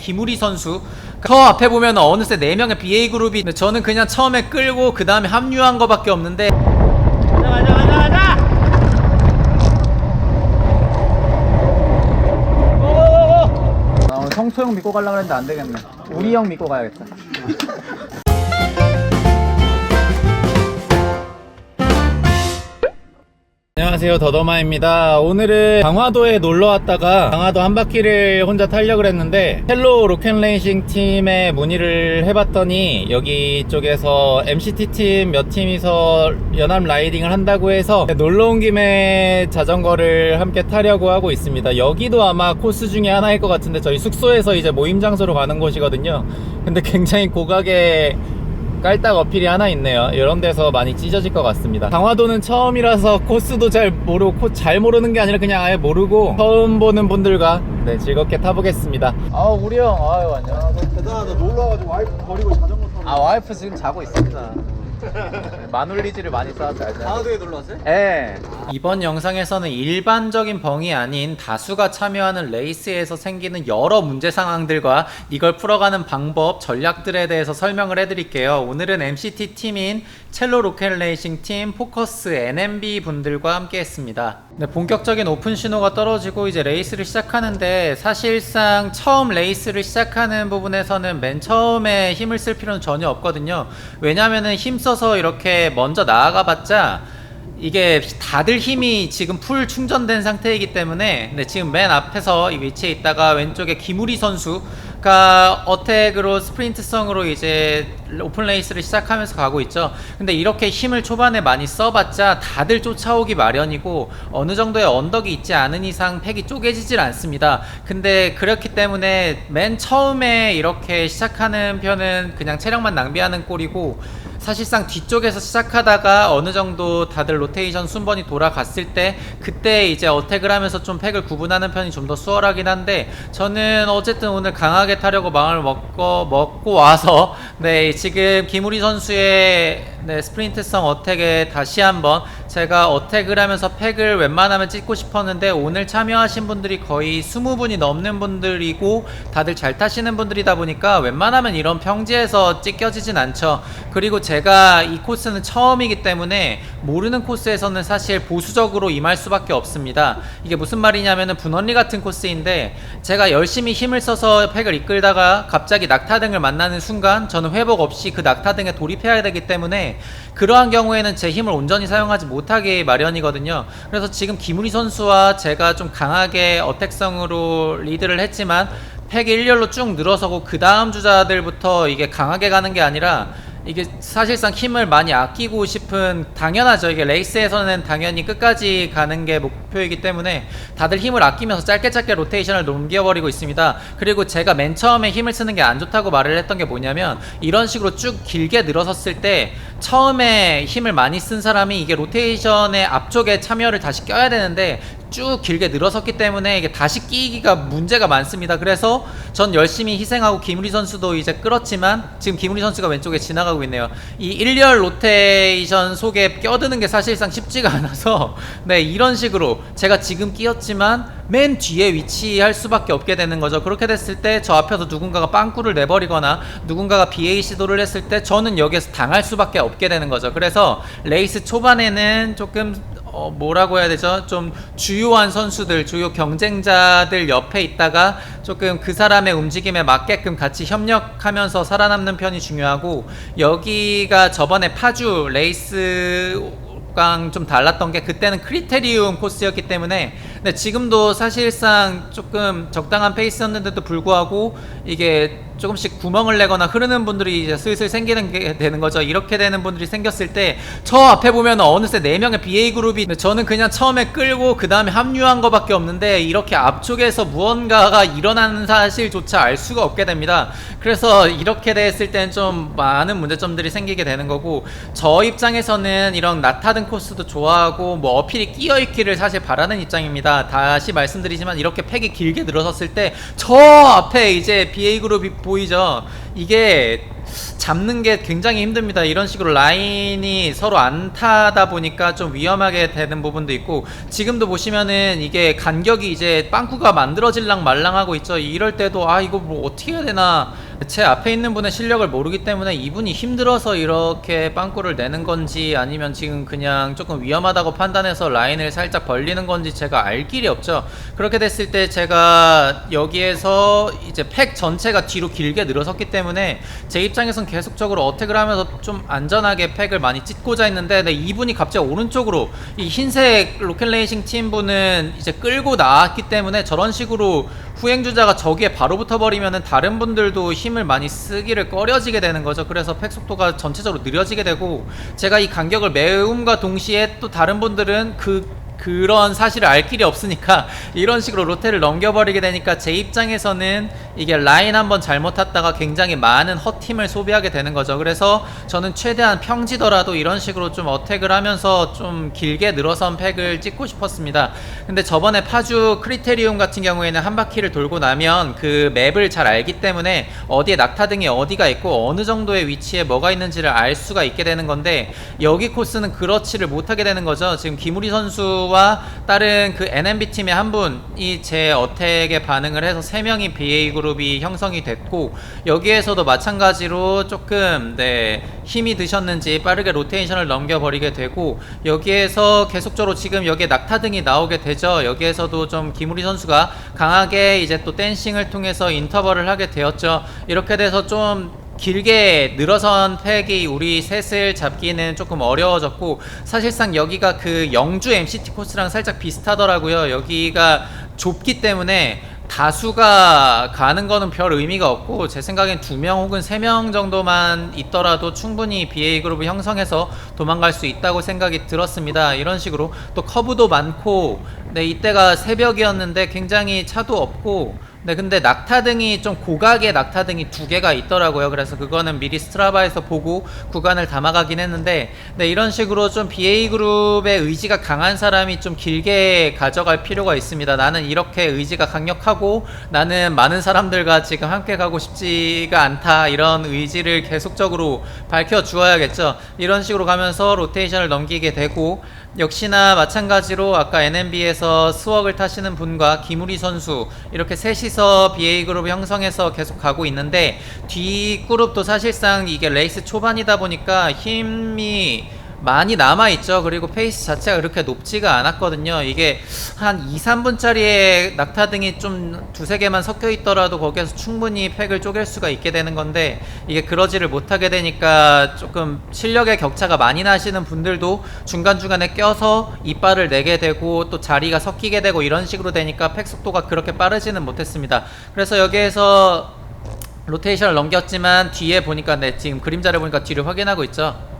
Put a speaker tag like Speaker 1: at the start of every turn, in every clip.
Speaker 1: 김우리 선수. 저 앞에 보면 어느새 4명의 BA 그룹이, 저는 그냥 처음에 끌고 그 다음에 합류한 거밖에 없는데.
Speaker 2: 가자.
Speaker 3: 나 오늘 성토 형 믿고 가려고 했는데 안 되겠네. 우리 형 믿고 가야겠다.
Speaker 1: 안녕하세요, 더더마입니다. 오늘은 강화도에 놀러 왔다가 강화도 한 바퀴를 혼자 타려고 했는데 헬로 로켓레이싱 팀에 문의를 해봤더니 여기 쪽에서 MCT 팀 몇 팀이서 연합 라이딩을 한다고 해서 놀러 온 김에 자전거를 함께 타려고 하고 있습니다. 여기도 아마 코스 중에 하나일 것 같은데 저희 숙소에서 이제 모임 장소로 가는 곳이거든요. 근데 굉장히 고각의 깔딱 어필이 하나 있네요. 이런 데서 많이 찢어질 것 같습니다. 강화도는 처음이라서 코스도 잘 모르고, 잘 모르는 게 아니라 그냥 아예 모르고 처음 보는 분들과 즐겁게 타보겠습니다.
Speaker 3: 우리 형, 안녕하세요.
Speaker 2: 대단하다. 놀러 와가지고 와이프 버리고 자전거 타고.
Speaker 3: 와이프 지금 자고 있습니다. 마놀리지를 많이 쌓아서 알잖아요.
Speaker 2: 강화도에 놀러 왔어요?
Speaker 3: 예.
Speaker 1: 이번 영상에서는 일반적인 벙이 아닌 다수가 참여하는 레이스에서 생기는 여러 문제 상황들과 이걸 풀어가는 방법, 전략들에 대해서 설명을 해드릴게요. 오늘은 MCT 팀인 첼로 로켓레이싱 팀, 포커스 NMB 분들과 함께 했습니다. 본격적인 오픈 신호가 떨어지고 이제 레이스를 시작하는데, 사실상 처음 레이스를 시작하는 부분에서는 맨 처음에 힘을 쓸 필요는 전혀 없거든요. 왜냐면은 힘써서 이렇게 먼저 나아가 봤자 이게 다들 힘이 지금 풀 충전된 상태이기 때문에, 지금 맨 앞에서 이 위치에 있다가 왼쪽에 김우리 선수가 어택으로 스프린트성으로 이제 오픈 레이스를 시작하면서 가고 있죠. 근데 이렇게 힘을 초반에 많이 써봤자 다들 쫓아오기 마련이고, 어느 정도의 언덕이 있지 않은 이상 팩이 쪼개지질 않습니다. 근데 그렇기 때문에 맨 처음에 이렇게 시작하는 편은 그냥 체력만 낭비하는 꼴이고, 사실상 뒤쪽에서 시작하다가 어느 정도 다들 로테이션 순번이 돌아갔을 때, 그때 이제 어택을 하면서 좀 팩을 구분하는 편이 좀 더 수월하긴 한데, 저는 어쨌든 오늘 강하게 타려고 마음을 먹고 와서 지금 김우리 선수의 스프린트성 어택에 다시 한번 제가 어택을 하면서 팩을 웬만하면 찍고 싶었는데, 오늘 참여하신 분들이 거의 20분이 넘는 분들이고 다들 잘 타시는 분들이다 보니까 웬만하면 이런 평지에서 찍혀지진 않죠. 그리고 제가 이 코스는 처음이기 때문에 모르는 코스에서는 사실 보수적으로 임할 수밖에 없습니다. 이게 무슨 말이냐면은 분원리 같은 코스인데, 제가 열심히 힘을 써서 팩을 이끌다가 갑자기 낙타등을 만나는 순간 저는 회복 없이 그 낙타등에 돌입해야 되기 때문에, 그러한 경우에는 제 힘을 온전히 사용하지 못하게 마련이거든요. 그래서 지금 김우리 선수와 제가 좀 강하게 어택성으로 리드를 했지만 팩이 일렬로 쭉 늘어서고 그 다음 주자들부터 이게 강하게 가는 게 아니라, 이게 사실상 힘을 많이 아끼고 싶은, 당연하죠. 이게 레이스에서는 당연히 끝까지 가는 게 목표이기 때문에 다들 힘을 아끼면서 짧게 로테이션을 넘겨버리고 있습니다. 그리고 제가 맨 처음에 힘을 쓰는 게 안 좋다고 말을 했던 게 뭐냐면, 이런 식으로 쭉 길게 늘어섰을 때 처음에 힘을 많이 쓴 사람이 이게 로테이션의 앞쪽에 참여를 다시 껴야 되는데 쭉 길게 늘어섰기 때문에 이게 다시 끼기가 문제가 많습니다. 그래서 전 열심히 희생하고 김우리 선수도 이제 끌었지만, 지금 김우리 선수가 왼쪽에 지나가고 있네요. 이 1열 로테이션 속에 껴드는 게 사실상 쉽지가 않아서 이런 식으로 제가 지금 끼었지만 맨 뒤에 위치할 수밖에 없게 되는 거죠. 그렇게 됐을 때 저 앞에서 누군가가 빵꾸를 내버리거나 누군가가 BA 시도를 했을 때 저는 여기에서 당할 수밖에 없게 되는 거죠. 그래서 레이스 초반에는 조금 뭐라고 해야 되죠? 좀 주요한 선수들, 주요 경쟁자들 옆에 있다가 조금 그 사람의 움직임에 맞게끔 같이 협력하면서 살아남는 편이 중요하고, 여기가 저번에 파주 레이스랑 좀 달랐던 게, 그때는 크리테리움 코스였기 때문에, 근데 지금도 사실상 조금 적당한 페이스였는데도 불구하고 이게 조금씩 구멍을 내거나 흐르는 분들이 이제 슬슬 생기는 게 되는 거죠. 이렇게 되는 분들이 생겼을 때 저 앞에 보면 어느새 4명의 BA 그룹이, 저는 그냥 처음에 끌고 그 다음에 합류한 거밖에 없는데, 이렇게 앞쪽에서 무언가가 일어나는 사실조차 알 수가 없게 됩니다. 그래서 이렇게 됐을 때는 좀 많은 문제점들이 생기게 되는 거고, 저 입장에서는 이런 낙타등 코스도 좋아하고 어필이 끼어있기를 사실 바라는 입장입니다. 다시 말씀드리지만 이렇게 팩이 길게 늘어섰을 때 저 앞에 이제 BA 그룹이 보이죠. 이게 잡는 게 굉장히 힘듭니다. 이런 식으로 라인이 서로 안 타다 보니까 좀 위험하게 되는 부분도 있고, 지금도 보시면은 이게 간격이 이제 빵꾸가 만들어질랑 말랑하고 있죠. 이럴 때도 아 이거 뭐 어떻게 해야 되나, 제 앞에 있는 분의 실력을 모르기 때문에 이분이 힘들어서 이렇게 빵꾸를 내는 건지 아니면 지금 그냥 조금 위험하다고 판단해서 라인을 살짝 벌리는 건지 제가 알 길이 없죠. 그렇게 됐을 때 제가 여기에서 이제 팩 전체가 뒤로 길게 늘어섰기 때문에 제 입장에선 계속적으로 어택을 하면서 좀 안전하게 팩을 많이 찢고자 했는데, 네, 이분이 갑자기 오른쪽으로, 이 흰색 로켓레이싱 팀 분은 이제 끌고 나왔기 때문에 저런 식으로 후행주자가 저기에 바로 붙어버리면은 다른 분들도 힘을 많이 쓰기를 꺼려지게 되는 거죠. 그래서 팩 속도가 전체적으로 느려지게 되고, 제가 이 간격을 메움과 동시에 또 다른 분들은 그런 사실을 알 길이 없으니까 이런 식으로 로테를 넘겨버리게 되니까 제 입장에서는 이게 라인 한번 잘못 탔다가 굉장히 많은 헛힘을 소비하게 되는 거죠. 그래서 저는 최대한 평지더라도 이런 식으로 좀 어택을 하면서 좀 길게 늘어선 팩을 찍고 싶었습니다. 근데 저번에 파주 크리테리움 같은 경우에는 한 바퀴를 돌고 나면 그 맵을 잘 알기 때문에 어디에 낙타등이 어디가 있고 어느 정도의 위치에 뭐가 있는지를 알 수가 있게 되는 건데, 여기 코스는 그렇지를 못하게 되는 거죠. 지금 김우리 선수와 다른 그 NMB 팀의 한 분이 제 어택에 반응을 해서 3명이 BA 그룹이 형성이 됐고, 여기에서도 마찬가지로 조금 힘이 드셨는지 빠르게 로테이션을 넘겨버리게 되고, 여기에서 계속적으로 지금 여기에 낙타등이 나오게 되죠. 여기에서도 좀 김우리 선수가 강하게 이제 또 댄싱을 통해서 인터벌을 하게 되었죠. 이렇게 돼서 좀 길게 늘어선 팩이 우리 셋을 잡기는 조금 어려워졌고, 사실상 여기가 그 영주 MCT 코스랑 살짝 비슷하더라고요. 여기가 좁기 때문에 다수가 가는 거는 별 의미가 없고, 제 생각엔 2명 혹은 3명 정도만 있더라도 충분히 BA 그룹을 형성해서 도망갈 수 있다고 생각이 들었습니다. 이런 식으로 또 커브도 많고, 이때가 새벽이었는데 굉장히 차도 없고, 근데 낙타등이 좀 고각의 낙타등이 2개가 있더라고요. 그래서 그거는 미리 스트라바에서 보고 구간을 담아가긴 했는데, 이런 식으로 좀 BA 그룹의 의지가 강한 사람이 좀 길게 가져갈 필요가 있습니다. 나는 이렇게 의지가 강력하고 나는 많은 사람들과 지금 함께 가고 싶지가 않다, 이런 의지를 계속적으로 밝혀주어야겠죠. 이런 식으로 가면서 로테이션을 넘기게 되고, 역시나 마찬가지로 아까 NMB에서 스웍을 타시는 분과 김우리 선수, 이렇게 셋이서 BA 그룹을 형성해서 계속 가고 있는데, 뒤 그룹도 사실상 이게 레이스 초반이다 보니까 힘이 많이 남아있죠. 그리고 페이스 자체가 그렇게 높지가 않았거든요. 이게 한 2-3분짜리의 낙타등이 좀 2-3개만 섞여 있더라도 거기에서 충분히 팩을 쪼갤 수가 있게 되는 건데, 이게 그러지를 못하게 되니까 조금 실력의 격차가 많이 나시는 분들도 중간중간에 껴서 이빨을 내게 되고 또 자리가 섞이게 되고, 이런 식으로 되니까 팩 속도가 그렇게 빠르지는 못했습니다. 그래서 여기에서 로테이션을 넘겼지만 뒤에 보니까, 지금 그림자를 보니까 뒤를 확인하고 있죠.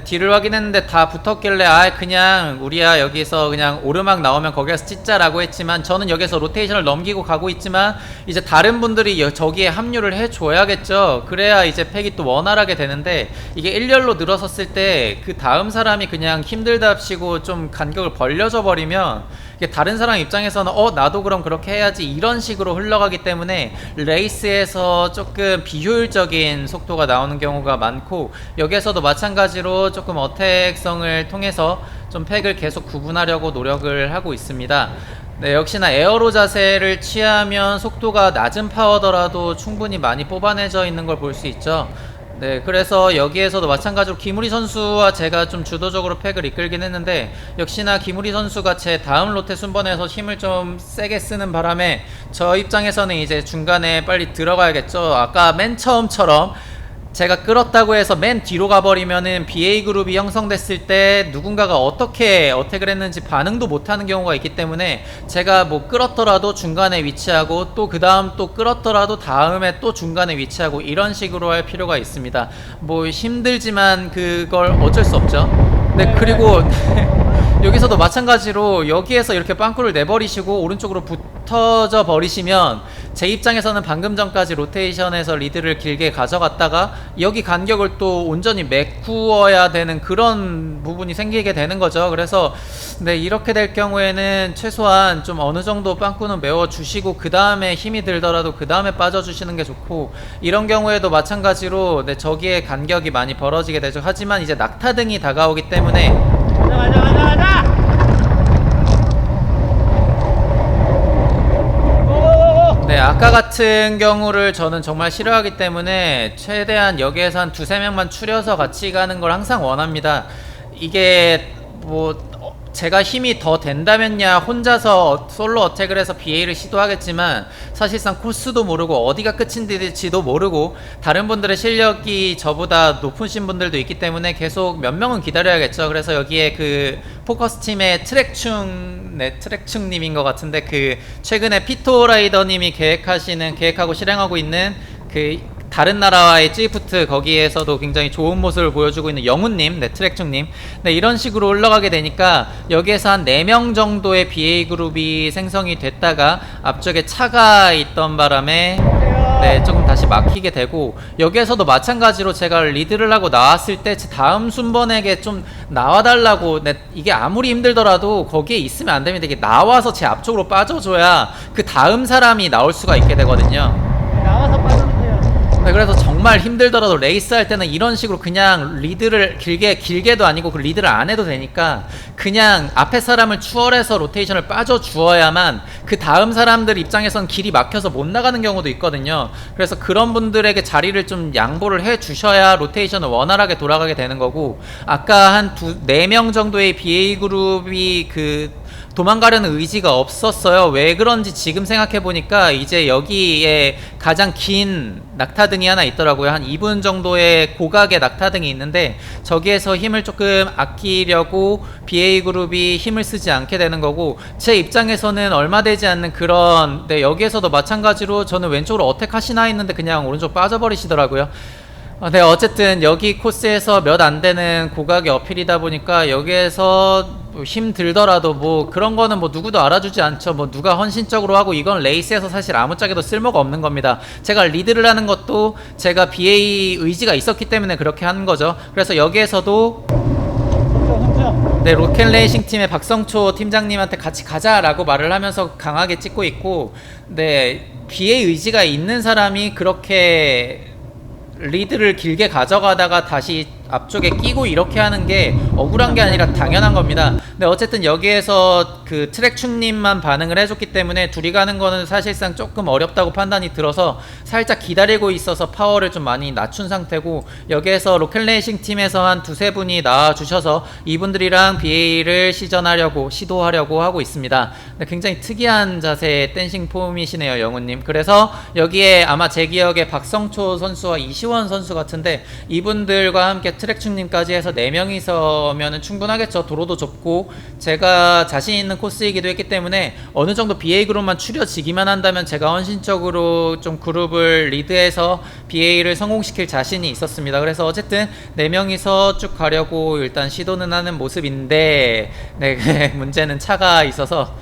Speaker 1: 뒤를 확인했는데 다 붙었길래 그냥 우리야 여기서 그냥 오르막 나오면 거기에서 찢자라고 했지만, 저는 여기서 로테이션을 넘기고 가고 있지만 이제 다른 분들이 저기에 합류를 해줘야겠죠. 그래야 이제 팩이 또 원활하게 되는데, 이게 일렬로 늘어섰을 때 그 다음 사람이 그냥 힘들답시고 좀 간격을 벌려져 버리면 이게 다른 사람 입장에서는 나도 그럼 그렇게 해야지, 이런 식으로 흘러가기 때문에 레이스에서 조금 비효율적인 속도가 나오는 경우가 많고, 여기에서도 마찬가지로 조금 어택성을 통해서 좀 팩을 계속 구분하려고 노력을 하고 있습니다. 역시나 에어로 자세를 취하면 속도가 낮은 파워더라도 충분히 많이 뽑아내져 있는 걸 볼 수 있죠. 그래서 여기에서도 마찬가지로 김우리 선수와 제가 좀 주도적으로 팩을 이끌긴 했는데, 역시나 김우리 선수가 제 다음 로테 순번에서 힘을 좀 세게 쓰는 바람에 저 입장에서는 이제 중간에 빨리 들어가야겠죠. 아까 맨 처음처럼 제가 끌었다고 해서 맨 뒤로 가버리면은 BA 그룹이 형성됐을 때 누군가가 어떻게 어택을 했는지 반응도 못하는 경우가 있기 때문에, 제가 뭐 끌었더라도 중간에 위치하고 또 그 다음 또 끌었더라도 다음에 또 중간에 위치하고, 이런 식으로 할 필요가 있습니다. 뭐 힘들지만 그걸 어쩔 수 없죠. 그리고 여기서도 마찬가지로 여기에서 이렇게 빵꾸를 내버리시고 오른쪽으로 붙어져 버리시면 제 입장에서는 방금 전까지 로테이션에서 리드를 길게 가져갔다가 여기 간격을 또 온전히 메꾸어야 되는 그런 부분이 생기게 되는 거죠. 그래서 네, 이렇게 될 경우에는 최소한 좀 어느 정도 빵꾸는 메워주시고 그 다음에 힘이 들더라도 그 다음에 빠져주시는 게 좋고, 이런 경우에도 마찬가지로 네, 저기에 간격이 많이 벌어지게 되죠. 하지만 이제 낙타등이 다가오기 때문에
Speaker 2: 가자.
Speaker 1: 네, 아까 같은 경우를 저는 정말 싫어하기 때문에 최대한 여기에서 한 두세 명만 추려서 같이 가는 걸 항상 원합니다. 이게 뭐 제가 힘이 더 된다면야 혼자서 솔로 어택을 해서 BA를 시도하겠지만 사실상 코스도 모르고 어디가 끝인지도 모르고 다른 분들의 실력이 저보다 높으신 분들도 있기 때문에 계속 몇 명은 기다려야겠죠. 그래서 여기에 그 포커스팀의 트랙충님인 것 같은데, 그 최근에 피토라이더님이 계획하고 실행하고 있는 그 다른 나라와의 찌프트, 거기에서도 굉장히 좋은 모습을 보여주고 있는 영훈님, 네, 트랙충님. 네, 이런 식으로 올라가게 되니까 여기에서 한 4명 정도의 BA 그룹이 생성이 됐다가 앞쪽에 차가 있던 바람에 네, 조금 다시 막히게 되고, 여기에서도 마찬가지로 제가 리드를 하고 나왔을 때 제 다음 순번에게 좀 나와달라고, 네, 이게 아무리 힘들더라도 거기에 있으면 안 됩니다. 이게 나와서 제 앞쪽으로 빠져줘야 그 다음 사람이 나올 수가 있게 되거든요.
Speaker 2: 나와서 빠져주세요.
Speaker 1: 네, 그래서 정말 힘들더라도 레이스 할 때는 이런 식으로 그냥 리드를 길게도 아니고 그 리드를 안 해도 되니까 그냥 앞에 사람을 추월해서 로테이션을 빠져 주어야만 그 다음 사람들 입장에선 길이 막혀서 못 나가는 경우도 있거든요. 그래서 그런 분들에게 자리를 좀 양보를 해 주셔야 로테이션을 원활하게 돌아가게 되는 거고, 아까 한 4명 정도의 BA 그룹이 그 도망가려는 의지가 없었어요. 왜 그런지 지금 생각해보니까 이제 여기에 가장 긴 낙타등이 하나 있더라고요. 한 2분 정도의 고각의 낙타등이 있는데 저기에서 힘을 조금 아끼려고 BA 그룹이 힘을 쓰지 않게 되는 거고, 제 입장에서는 얼마 되지 않는 그런, 네, 여기에서도 마찬가지로 저는 왼쪽으로 어택 하시나 했는데 그냥 오른쪽 빠져버리시더라고요. 네, 어쨌든 여기 코스에서 몇 안 되는 고각의 어필이다 보니까 여기에서 힘 들더라도 뭐 그런 거는 뭐 누구도 알아주지 않죠. 뭐 누가 헌신적으로 하고, 이건 레이스에서 사실 아무짝에도 쓸모가 없는 겁니다. 제가 리드를 하는 것도 제가 BA 의지가 있었기 때문에 그렇게 하는 거죠. 그래서 여기에서도 네, 로켓레이싱 팀의 박성초 팀장님한테 같이 가자라고 말을 하면서 강하게 찍고 있고, 네, BA 의지가 있는 사람이 그렇게 리드를 길게 가져가다가 다시 앞쪽에 끼고 이렇게 하는 게 억울한 게 아니라 당연한 겁니다. 근데 어쨌든 여기에서 그 트랙충님만 반응을 해줬기 때문에 둘이 가는 거는 사실상 조금 어렵다고 판단이 들어서 살짝 기다리고 있어서 파워를 좀 많이 낮춘 상태고, 여기에서 로켓레이싱 팀에서 한 두세 분이 나와주셔서 이분들이랑 BA를 시도하려고 하고 있습니다. 근데 굉장히 특이한 자세의 댄싱 폼이시네요, 영훈님. 그래서 여기에 아마 제 기억에 박성초 선수와 이시원 선수 같은데, 이분들과 함께 트랙충님까지 해서 4명이서면은 충분하겠죠. 도로도 좁고 제가 자신 있는 코스이기도 했기 때문에 어느 정도 BA 그룹만 추려지기만 한다면 제가 헌신적으로 좀 그룹을 리드해서 BA를 성공시킬 자신이 있었습니다. 그래서 어쨌든 4명이서 쭉 가려고 일단 시도는 하는 모습인데, 네, 문제는 차가 있어서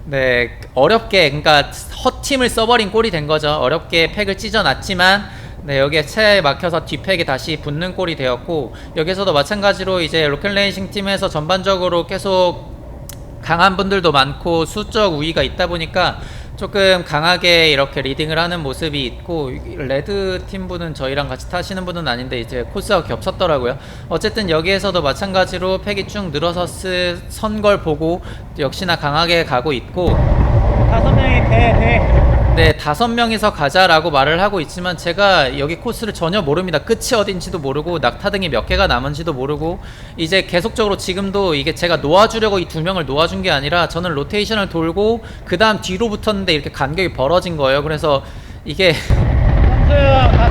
Speaker 1: 네, 어렵게, 그러니까 헛팀을 써버린 꼴이 된 거죠. 어렵게 팩을 찢어놨지만 네, 여기에 차에 막혀서 뒷팩이 다시 붙는 꼴이 되었고, 여기서도 마찬가지로 이제 로켓레이싱 팀에서 전반적으로 계속 강한 분들도 많고 수적 우위가 있다 보니까 조금 강하게 이렇게 리딩을 하는 모습이 있고, 레드 팀 분은 저희랑 같이 타시는 분은 아닌데 이제 코스가 겹쳤더라고요. 어쨌든 여기에서도 마찬가지로 팩이 쭉 늘어서 선 걸 보고 역시나 강하게 가고 있고,
Speaker 2: 5명이 돼.
Speaker 1: 네, 5명이서 가자라고 말을 하고 있지만 제가 여기 코스를 전혀 모릅니다. 끝이 어딘지도 모르고 낙타등이 몇 개가 남은지도 모르고, 이제 계속적으로 지금도 이게 제가 놓아주려고 이 2명을 놓아준 게 아니라 저는 로테이션을 돌고 그 다음 뒤로 붙었는데 이렇게 간격이 벌어진 거예요. 그래서 이게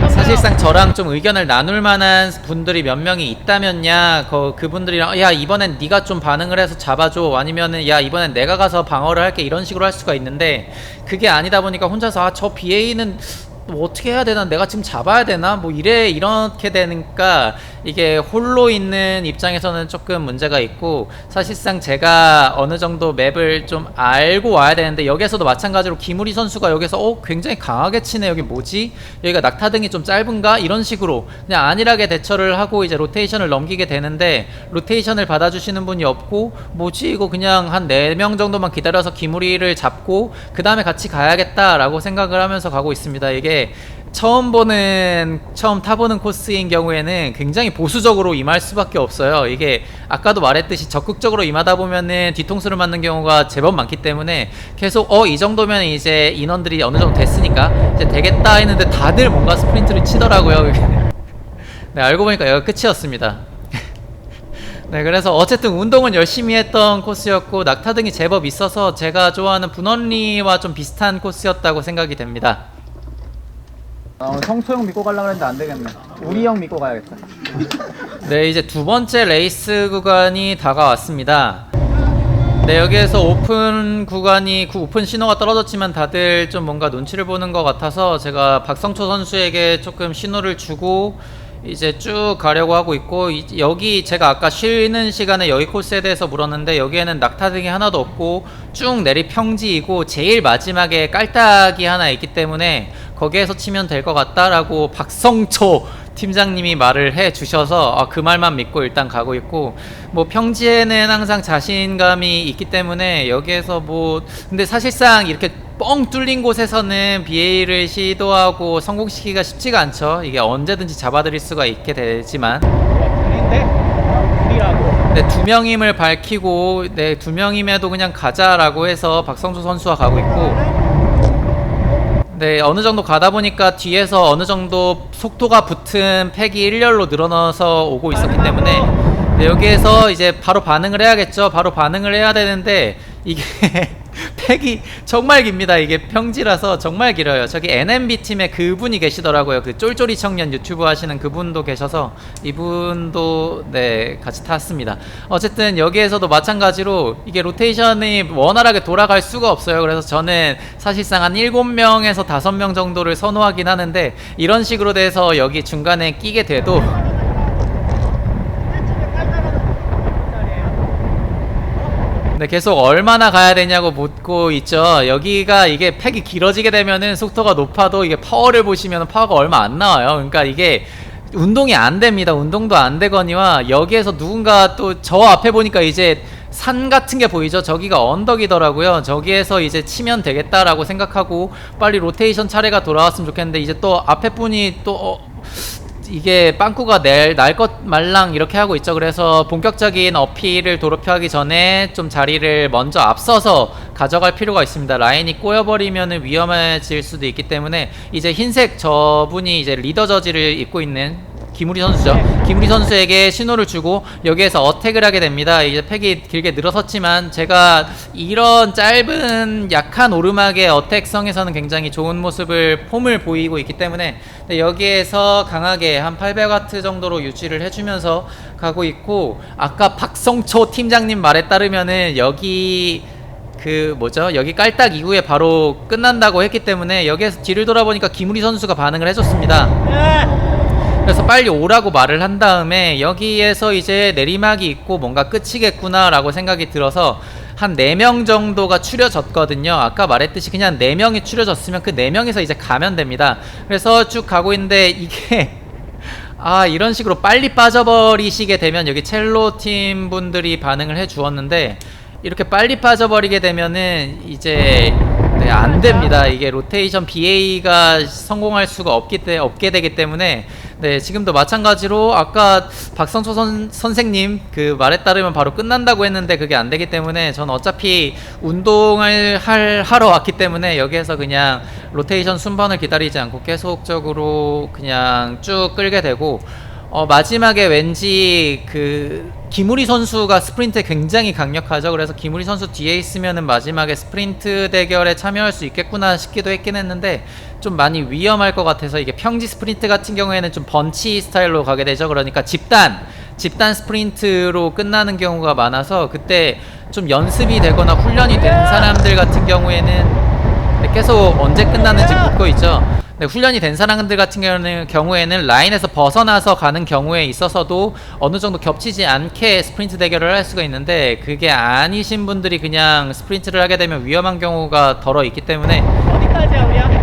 Speaker 1: 사실상 저랑 좀 의견을 나눌 만한 분들이 몇 명이 있다면야 그분들이랑 야 이번엔 네가 좀 반응을 해서 잡아줘, 아니면은 야 이번엔 내가 가서 방어를 할게, 이런 식으로 할 수가 있는데 그게 아니다 보니까 혼자서 아 저 BA는 뭐 어떻게 해야 되나, 내가 지금 잡아야 되나, 뭐 이렇게 되니까 이게 홀로 있는 입장에서는 조금 문제가 있고, 사실상 제가 어느 정도 맵을 좀 알고 와야 되는데, 여기에서도 마찬가지로 김우리 선수가 여기서 굉장히 강하게 치네, 여기 뭐지? 여기가 낙타등이 좀 짧은가? 이런 식으로 그냥 안일하게 대처를 하고 이제 로테이션을 넘기게 되는데, 로테이션을 받아주시는 분이 없고, 뭐지 이거 그냥 한 4명 정도만 기다려서 김우리를 잡고 그 다음에 같이 가야겠다라고 생각을 하면서 가고 있습니다. 이게 처음 타보는 코스인 경우에는 굉장히 보수적으로 임할 수밖에 없어요. 이게 아까도 말했듯이 적극적으로 임하다 보면은 뒤통수를 맞는 경우가 제법 많기 때문에 계속 이 정도면 이제 인원들이 어느 정도 됐으니까 이제 되겠다 했는데 다들 뭔가 스프린트를 치더라고요. 네, 알고 보니까 여기가 끝이었습니다. 네, 그래서 어쨌든 운동은 열심히 했던 코스였고, 낙타등이 제법 있어서 제가 좋아하는 분원리와 좀 비슷한 코스였다고 생각이 됩니다.
Speaker 3: 오늘 성소형 믿고 가려고 했는데 안 되겠네. 우리 형 믿고 가야겠다.
Speaker 1: 네, 이제 두 번째 레이스 구간이 다가왔습니다. 네, 여기에서 오픈 오픈 신호가 떨어졌지만 다들 좀 뭔가 눈치를 보는 것 같아서 제가 박성초 선수에게 조금 신호를 주고 이제 쭉 가려고 하고 있고, 여기 제가 아까 쉬는 시간에 여기 코스에 대해서 물었는데, 여기에는 낙타등이 하나도 없고 쭉 내리 평지이고 제일 마지막에 깔딱이 하나 있기 때문에 거기에서 치면 될 것 같다라고 박성초 팀장님이 말을 해 주셔서 그 말만 믿고 일단 가고 있고, 뭐 평지에는 항상 자신감이 있기 때문에 여기에서 근데 사실상 이렇게 뻥 뚫린 곳에서는 BA를 시도하고 성공시키기가 쉽지가 않죠. 이게 언제든지 잡아들일 수가 있게 되지만, 네, 2명임을 밝히고, 네, 2명임에도 그냥 가자라고 해서 박성수 선수와 가고 있고, 네, 어느 정도 가다 보니까 뒤에서 어느 정도 속도가 붙은 팩이 1열로 늘어나서 오고 있었기 때문에, 네, 여기에서 이제 바로 반응을 해야겠죠. 바로 반응을 해야 되는데 이게 팩이 정말 깁니다. 이게 평지라서 정말 길어요. 저기 NMB 팀에 그분이 계시더라고요. 그 쫄쫄이 청년 유튜브 하시는 그분도 계셔서 이분도 네 같이 탔습니다. 어쨌든 여기에서도 마찬가지로 이게 로테이션이 원활하게 돌아갈 수가 없어요. 그래서 저는 사실상 한 7명에서 5명 정도를 선호하긴 하는데, 이런 식으로 돼서 여기 중간에 끼게 돼도 네, 계속 얼마나 가야 되냐고 묻고 있죠. 여기가 이게 팩이 길어지게 되면은 속도가 높아도 이게 파워를 보시면 파워가 얼마 안 나와요. 그러니까 이게 운동이 안 됩니다. 운동도 안 되거니와, 여기에서 누군가 또 저 앞에 보니까 이제 산 같은 게 보이죠. 저기가 언덕이더라고요. 저기에서 이제 치면 되겠다라고 생각하고 빨리 로테이션 차례가 돌아왔으면 좋겠는데, 이제 또 앞에 분이 또 이게 빵꾸가 날 것 말랑 이렇게 하고 있죠. 그래서 본격적인 어필을 도로표하기 전에 좀 자리를 먼저 앞서서 가져갈 필요가 있습니다. 라인이 꼬여버리면 위험해질 수도 있기 때문에, 이제 흰색 저분이 이제 리더 저지를 입고 있는 김우리 선수죠. 김우리 선수에게 신호를 주고 여기에서 어택을 하게 됩니다. 이제 팩이 길게 늘어섰지만 제가 이런 짧은 약한 오르막의 어택성에서는 굉장히 좋은 폼을 보이고 있기 때문에, 여기에서 강하게 한 800W 정도로 유지를 해주면서 가고 있고, 아까 박성초 팀장님 말에 따르면은 여기 여기 깔딱 이후에 바로 끝난다고 했기 때문에, 여기에서 뒤를 돌아보니까 김우리 선수가 반응을 해줬습니다. 그래서 빨리 오라고 말을 한 다음에 여기에서 이제 내리막이 있고 뭔가 끝이겠구나 라고 생각이 들어서 한 4명 정도가 추려졌거든요. 아까 말했듯이 그냥 4명이 추려졌으면 그 4명에서 이제 가면 됩니다. 그래서 쭉 가고 있는데, 이게 이런 식으로 빨리 빠져버리시게 되면, 여기 첼로 팀 분들이 반응을 해 주었는데, 이렇게 빨리 빠져버리게 되면은 이제 안 됩니다. 이게 로테이션 BA가 성공할 수가 없게 되기 때문에, 네, 지금도 마찬가지로 아까 박성초 선생님 그 말에 따르면 바로 끝난다고 했는데 그게 안 되기 때문에, 저는 어차피 운동을 하러 왔기 때문에 여기에서 그냥 로테이션 순번을 기다리지 않고 계속적으로 그냥 쭉 끌게 되고, 마지막에 왠지 김우리 선수가 스프린트에 굉장히 강력하죠. 그래서 김우리 선수 뒤에 있으면은 마지막에 스프린트 대결에 참여할 수 있겠구나 싶기도 했긴 했는데, 좀 많이 위험할 것 같아서, 이게 평지 스프린트 같은 경우에는 좀 번치 스타일로 가게 되죠. 그러니까 집단 스프린트로 끝나는 경우가 많아서, 그때 좀 연습이 되거나 훈련이 된 사람들 같은 경우에는 계속 언제 끝나는지 묻고 있죠. 네, 훈련이 된 사람들 같은 경우에는 라인에서 벗어나서 가는 경우에 있어서도 어느 정도 겹치지 않게 스프린트 대결을 할 수가 있는데, 그게 아니신 분들이 그냥 스프린트를 하게 되면 위험한 경우가 덜어 있기 때문에
Speaker 2: 어디까지야 우리야?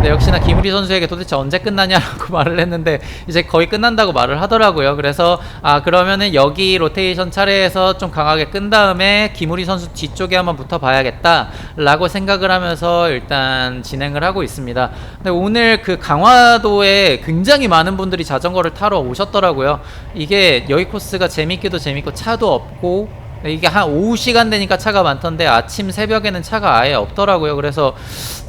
Speaker 1: 네, 역시나 김우리 선수에게 도대체 언제 끝나냐라고 말을 했는데 이제 거의 끝난다고 말을 하더라고요. 그래서 그러면은 여기 로테이션 차례에서 좀 강하게 끈 다음에 김우리 선수 뒤쪽에 한번 붙어봐야겠다 라고 생각을 하면서 일단 진행을 하고 있습니다. 근데 오늘 그 강화도에 굉장히 많은 분들이 자전거를 타러 오셨더라고요. 이게 여기 코스가 재밌기도 재밌고 차도 없고, 이게 한 오후 시간 되니까 차가 많던데 아침 새벽에는 차가 아예 없더라고요. 그래서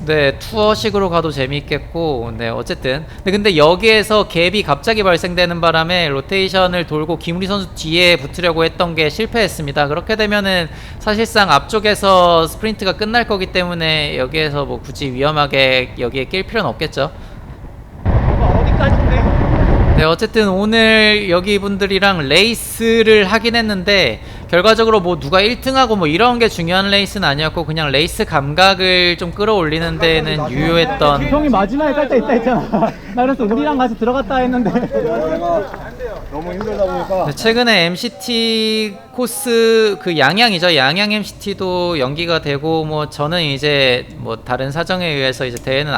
Speaker 1: 네, 투어식으로 가도 재미있겠고, 네, 어쨌든 근데 여기에서 갭이 갑자기 발생되는 바람에 로테이션을 돌고 김우리 선수 뒤에 붙으려고 했던 게 실패했습니다. 그렇게 되면은 사실상 앞쪽에서 스프린트가 끝날 거기 때문에 여기에서 뭐 굳이 위험하게 여기에 낄 필요는 없겠죠.
Speaker 2: 어디까지인데?
Speaker 1: 네, 어쨌든 오늘 여기 분들이랑 레이스를 하긴 했는데 결과적으로 뭐 누가 1등하고 뭐 이런 게 중요한 레이스는 아니었고, 그냥 레이스 감각을 좀 끌어올리는 데는 유효했던.
Speaker 3: 형이 마지막에 깔 때 있다 했잖아. 나 그래서 우리랑 같이 들어갔다 했는데.
Speaker 4: 너무 힘들다 보니까
Speaker 1: 네, 최근에 MCT 코스 그 양양이죠. 양양 MCT도 연기가 되고, 뭐 저는 이제 뭐 다른 사정에 의해서 이제 대회는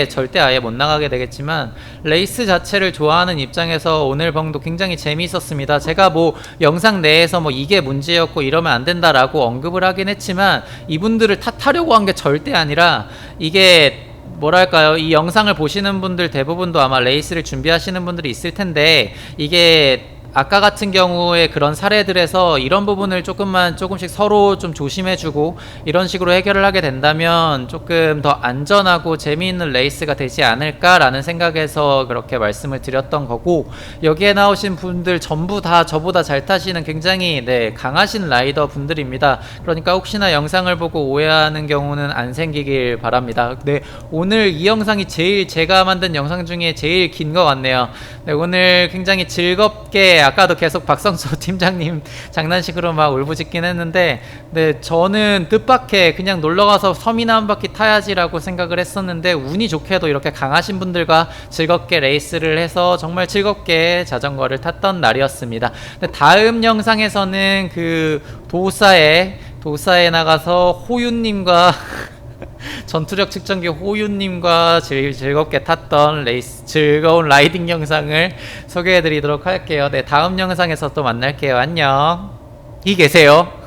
Speaker 1: 절대 아예 못 나가게 되겠지만, 레이스 자체를 좋아하는 입장에서 오늘 방도 굉장히 재미있었습니다. 제가 뭐 영상 내에서 뭐 이게 문제였고 이러면 안 된다라고 언급을 하긴 했지만, 이분들을 탓하려고 한 게 절대 아니라, 이게 뭐랄까요, 이 영상을 보시는 분들 대부분도 아마 레이스를 준비하시는 분들이 있을 텐데, 이게 아까 같은 경우에 그런 사례들에서 이런 부분을 조금씩 서로 좀 조심해주고 이런 식으로 해결을 하게 된다면 조금 더 안전하고 재미있는 레이스가 되지 않을까라는 생각에서 그렇게 말씀을 드렸던 거고, 여기에 나오신 분들 전부 다 저보다 잘 타시는 굉장히 강하신 라이더 분들입니다. 그러니까 혹시나 영상을 보고 오해하는 경우는 안 생기길 바랍니다. 네, 오늘 이 영상이 제가 만든 영상 중에 제일 긴 것 같네요. 네, 오늘 굉장히 즐겁게, 아까도 계속 박성수 팀장님 장난식으로 막 울부짖긴 했는데, 네, 저는 뜻밖의 그냥 놀러가서 섬이나 한 바퀴 타야지라고 생각을 했었는데, 운이 좋게도 이렇게 강하신 분들과 즐겁게 레이스를 해서 정말 즐겁게 자전거를 탔던 날이었습니다. 근데 다음 영상에서는 그 도사에 나가서 호윤님과 전투력 측정기 호윤님과 즐겁게 탔던 즐거운 라이딩 영상을 소개해드리도록 할게요. 네, 다음 영상에서 또 만날게요. 안녕. 계세요.